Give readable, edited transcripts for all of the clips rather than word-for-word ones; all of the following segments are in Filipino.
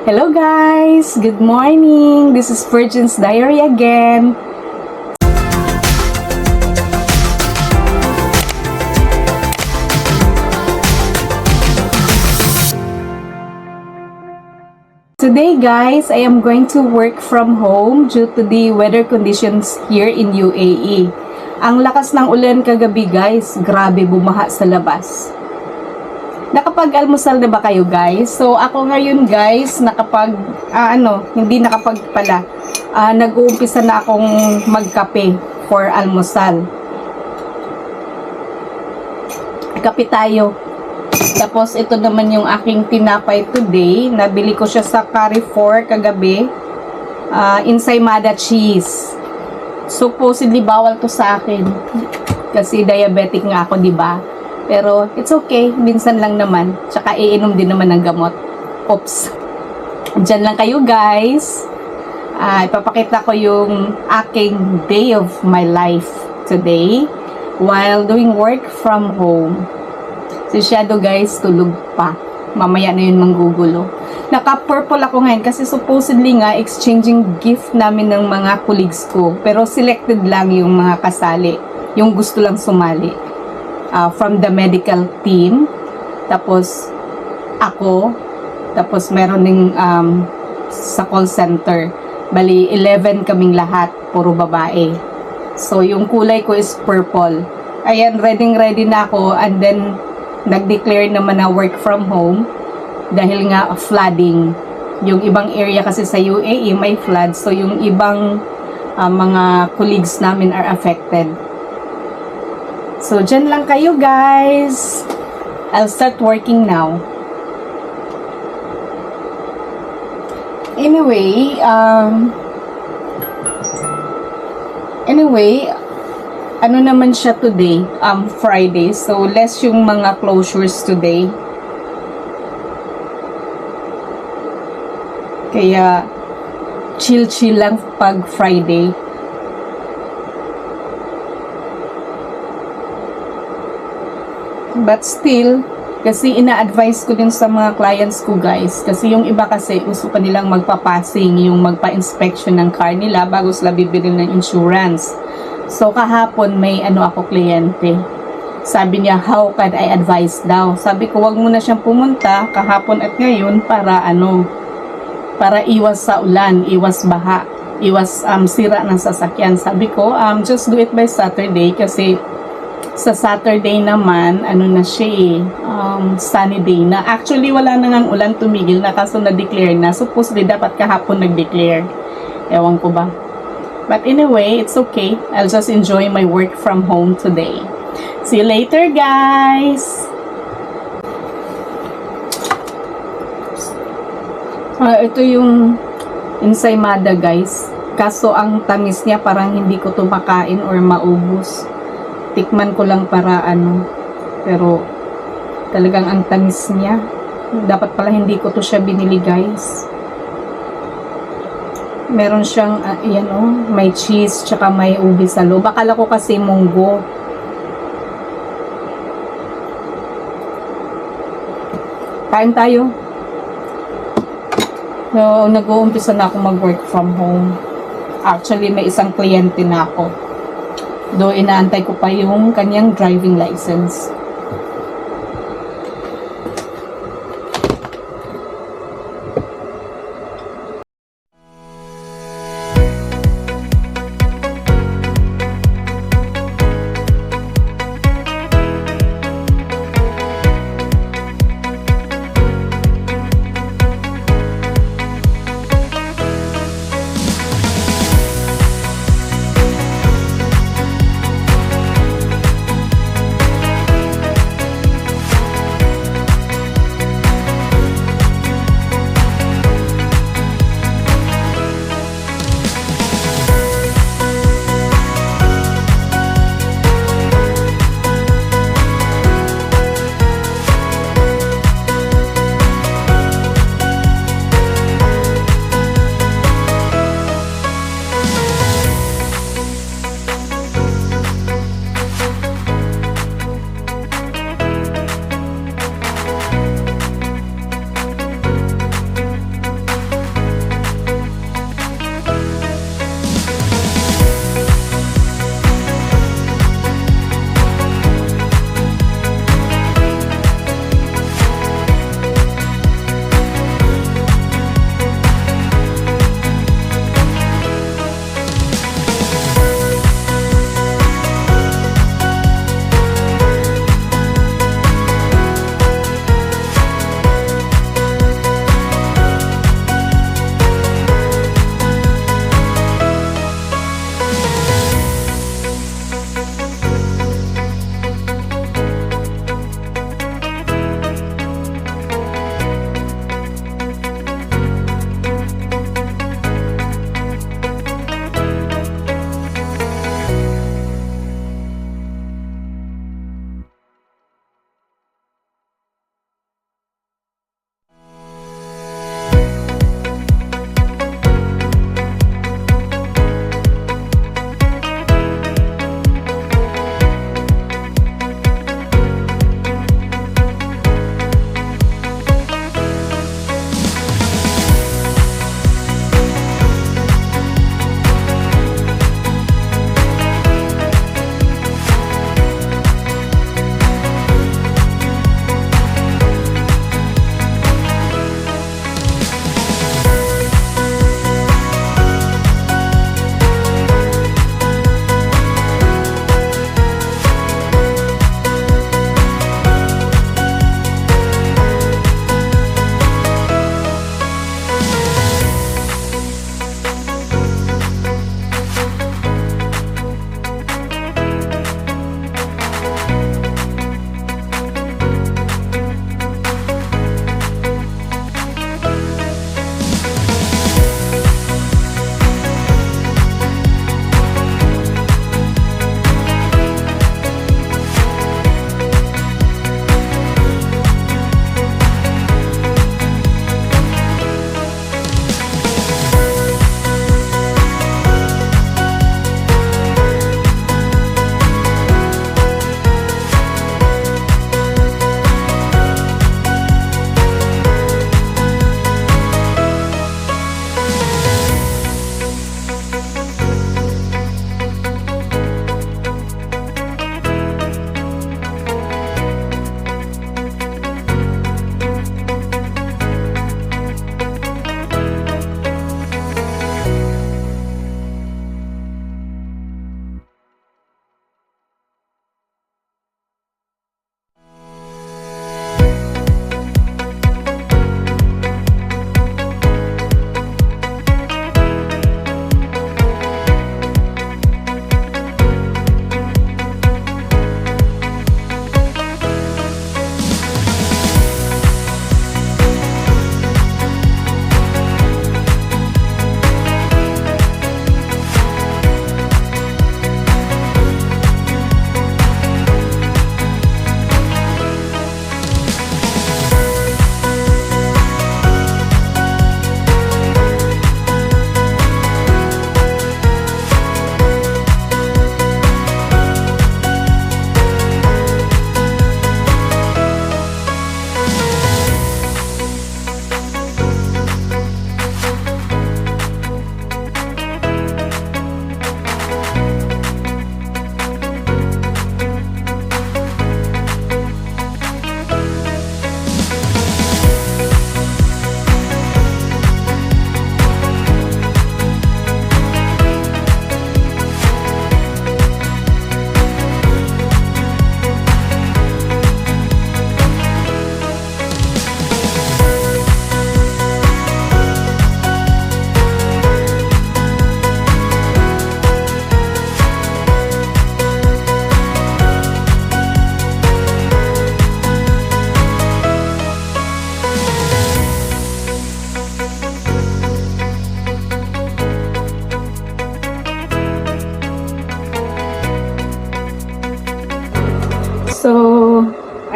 Hello guys! Good morning! This is Virgin's Diary again. Today guys, I am going to work from home due to the weather conditions here in UAE. Ang lakas ng ulan kagabi guys, grabe bumaha sa labas. Nakapag-almusal na ba kayo guys? So ako ngayon guys, hindi nakapag pala. Nag-uumpisa na akong magkape for almusal. Kape tayo. Tapos ito naman yung aking tinapay today. Nabili ko siya sa Carrefour kagabi. Ensaymada cheese. Supposedly bawal to sa akin. Kasi diabetic nga ako, di ba? Pero it's okay, minsan lang naman. Tsaka iinom din naman ng gamot. Oops. Diyan lang kayo guys. Ipapakita ko yung aking day of my life today while doing work from home. Si Shadow guys, tulog pa. Mamaya na yun manggugulo. Naka-purple ako ngayon kasi supposedly nga exchanging gift namin ng mga colleagues ko. Pero selected lang yung mga kasali. Yung gusto lang sumali. From the medical team, tapos ako, tapos meron ding sa call center. Bali 11 kaming lahat, puro babae. So yung kulay ko is purple. Ayan, ready na ako, and then nag-declare naman na work from home dahil nga flooding. Yung ibang area kasi sa UAE may flood, so yung ibang mga colleagues namin are affected. So, dyan lang kayo guys. I'll start working now. Anyway, ano naman siya today? Friday. So, less yung mga closures today. Kaya, chill lang pag Friday. But still, kasi ina-advise ko din sa mga clients ko guys, kasi yung iba kasi gusto pa nilang magpa-passing, yung magpa-inspection ng car nila bago sila bibili ng insurance. So kahapon may ako kliyente. Sabi niya, how can I advise daw? Sabi ko, wag mo na siyang pumunta kahapon at ngayon para para iwas sa ulan, iwas baha, iwas sira ng sasakyan. Sabi ko, just do it by Saturday kasi sa Saturday naman, na siya sunny day na. Actually, wala na ngang ulan, tumigil na kaso na-declare na. Supposedly, dapat kahapon nag-declare. Ewan ko ba. But anyway, it's okay. I'll just enjoy my work from home today. See you later, guys! Ito yung ensaymada, guys. Kaso ang tamis niya parang hindi ko to makain or maubos. Tikman ko lang para pero talagang ang tamis niya. Dapat pala hindi ko to siya binili guys. Meron siyang may cheese tsaka may ubi sa loob. Akala ko kasi munggo. Kain tayo. So, nag-uumpisa na ako mag-work from home. Actually, may isang kliyente na ako. Do inaantay ko pa yung kanyang driving license.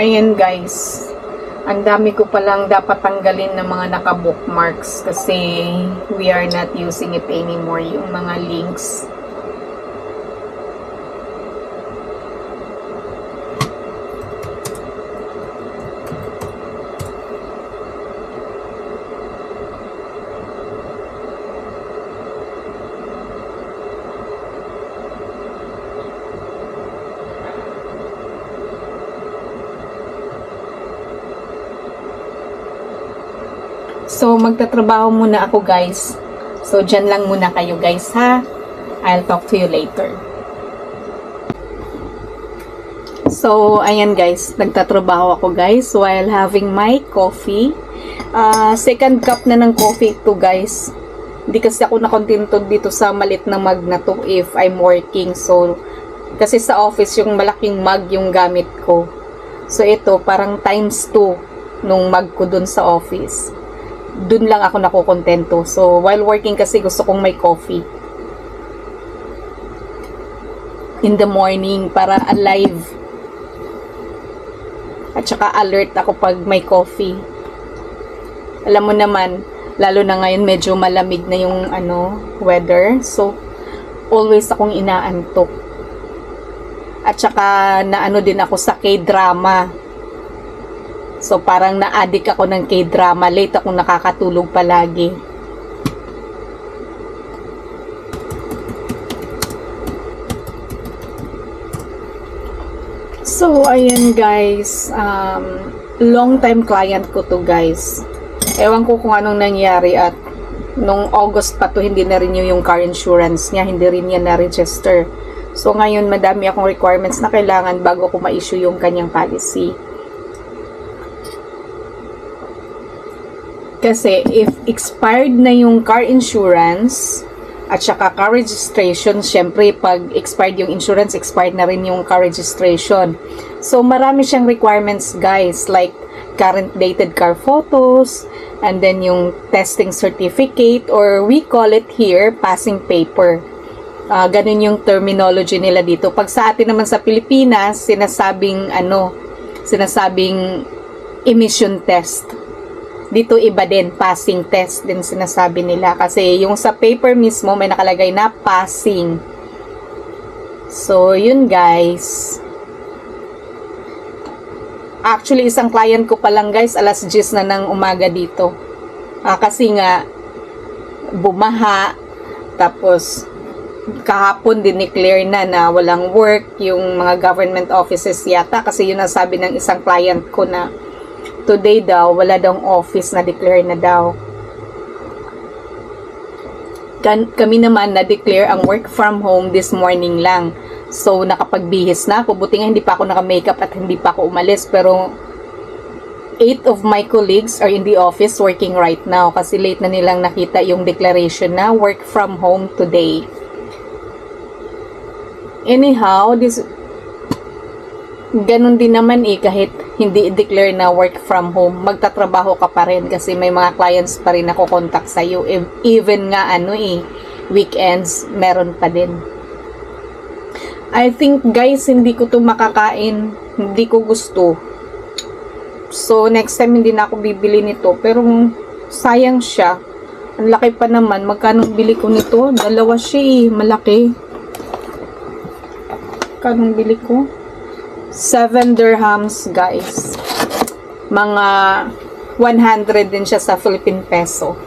Ayan guys, ang dami ko palang dapat tanggalin ng mga naka-bookmarks kasi we are not using it anymore, yung mga links. So, magtatrabaho muna ako guys. So, dyan lang muna kayo guys ha. I'll talk to you later. So, ayan guys. Nagtatrabaho ako guys while having my coffee. Second cup na ng coffee ito guys. Hindi kasi ako nakontento dito sa malit na mug na to if I'm working. So, kasi sa office yung malaking mug yung gamit ko. So, ito parang times 2 nung mug ko dun sa office. Dun lang ako nakokontento. So, while working kasi gusto kong may coffee. In the morning, para alive. At saka alert ako pag may coffee. Alam mo naman, lalo na ngayon medyo malamig na yung weather. So, always akong inaantok. At saka naano din ako sa K-drama. So, parang na-addict ako ng K-drama. Late akong nakakatulog palagi. So, ayan guys. Long time client ko to guys. Ewan ko kung anong nangyari at nung August pa to, hindi na renew yung car insurance niya. Hindi rin niya na-register. So, ngayon madami akong requirements na kailangan bago ko ma-issue yung kanyang policy. Kasi if expired na yung car insurance at saka car registration, syempre pag expired yung insurance, expired na rin yung car registration. So marami siyang requirements guys, like current dated car photos, and then yung testing certificate, or we call it here passing paper. Ganun yung terminology nila dito. Pag sa atin naman sa Pilipinas, sinasabing emission test. Dito iba din, passing test din sinasabi nila. Kasi yung sa paper mismo, may nakalagay na passing. So, yun guys. Actually, isang client ko pa lang guys, alas 10 na ng umaga dito. Kasi nga, bumaha. Tapos, kahapon dineclare na walang work yung mga government offices yata. Kasi yun ang sabi ng isang client ko na today daw, wala daw office na declare na daw. Kami naman na-declare ang work from home this morning lang. So, nakapagbihis na ako. Buti nga hindi pa ako naka-makeup at hindi pa ako umalis. Pero, 8 of my colleagues are in the office working right now. Kasi late na nilang nakita yung declaration na work from home today. Anyhow, ganun din naman kahit hindi i-declare na work from home, magtatrabaho ka pa rin kasi may mga clients pa rin ako contact sa'yo. Even nga weekends, meron pa din. I think guys, hindi ko to makakain. Hindi ko gusto. So, next time hindi na ako bibili nito. Pero, sayang siya. Ang laki pa naman. Magkano bili ko nito? Dalawa siya malaki. Magkano bili ko? 7 dirhams guys. Mga 100 din siya sa Philippine peso.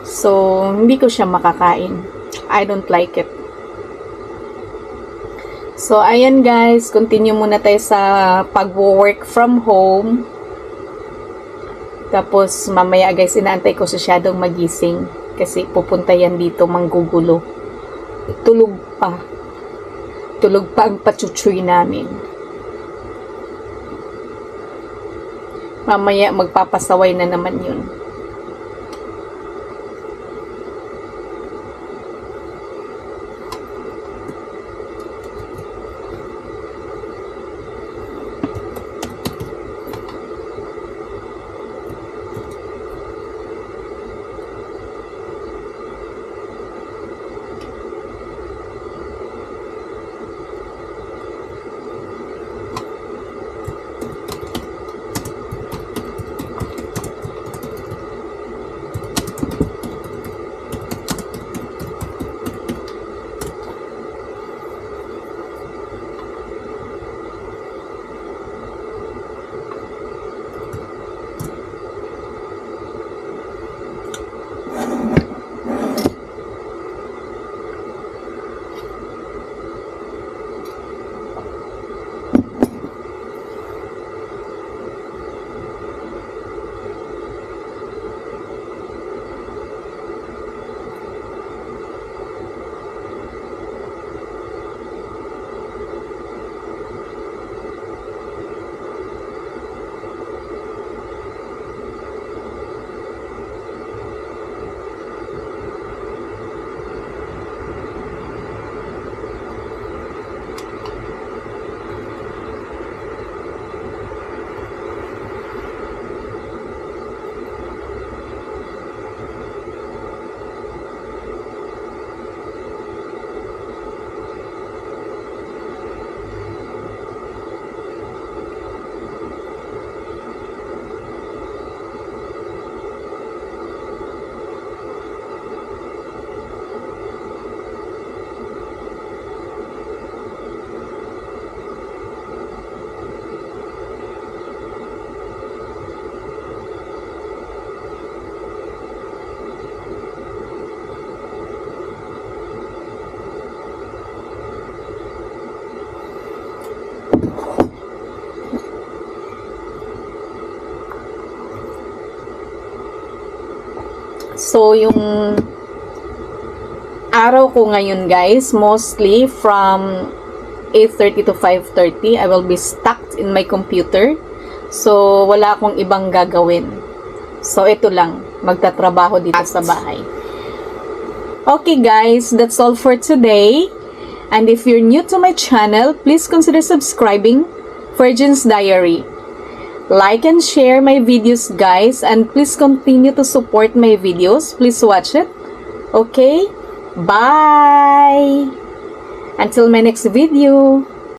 So, hindi ko siya makakain. I don't like it. So, ayan guys. Continue muna tayo sa pag-work from home. Tapos, mamaya guys, inaantay ko si Shadong magising. Kasi pupunta yan dito, manggugulo. Tulog pa. Tulog pa ang pachuchoy namin. Mamaya magpapasaway na naman yun. So, yung araw ko ngayon guys, mostly from 8:30 to 5:30, I will be stuck in my computer. So, wala akong ibang gagawin. So, ito lang, magtatrabaho dito sa bahay. Okay guys, that's all for today. And if you're new to my channel, please consider subscribing Virgin's Diary. Like and share my videos guys, and please continue to support my videos. Please watch it. Okay? Bye! Until my next video.